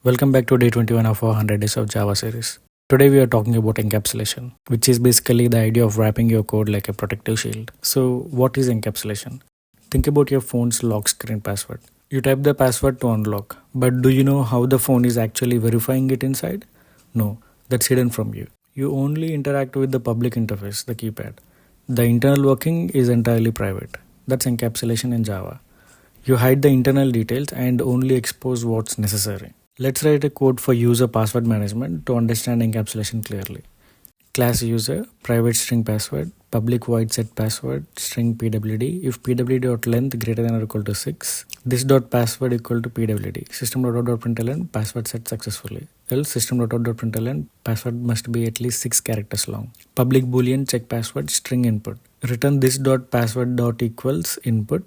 Welcome back to day 21 of our 100 days of Java series. Today we are talking about encapsulation, which is basically the idea of wrapping your code like a protective shield. So what is encapsulation? Think about your phone's lock screen password. You type the password to unlock, but do you know how the phone is actually verifying it inside? No, that's hidden from you. You only interact with the public interface, the keypad. The internal working is entirely private. That's encapsulation in Java. You hide the internal details and only expose what's necessary. Let's write a code for user password management to understand encapsulation clearly. Class user, private string password, public void set password, string pwd, if pwd.length greater than or equal to 6, this dot password equal to pwd, system.out.println, password set successfully, else system.out.println, password must be at least 6 characters long. Public boolean check password, string input, return this dot password dot equals input,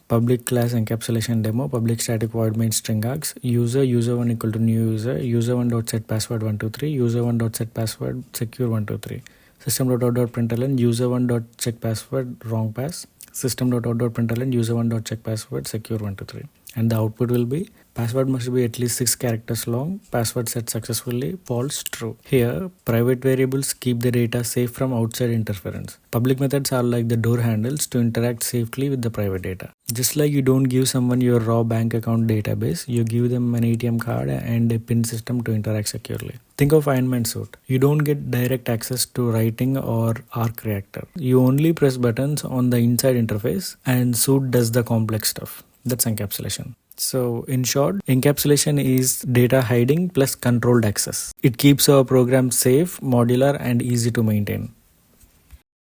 public class encapsulation demo, public static void main string args, user1 equal to new user1 dot set password 123, user1 dot set password secure 123, system.out.println, user1 dot check password wrong pass, system.out.println, user1 dot check password secure 123, and the output will be password must be at least 6 characters long, password set successfully, false, true. Here, private variables keep the data safe from outside interference. Public methods are like the door handles to interact safely with the private data. Just like you don't give someone your raw bank account database, you give them an ATM card and a PIN system to interact securely. Think of Iron Man suit. You don't get direct access to writing or arc reactor. You only press buttons on the inside interface and suit does the complex stuff. That's encapsulation. So in short, encapsulation is data hiding plus controlled access. It keeps our program safe, modular, and easy to maintain.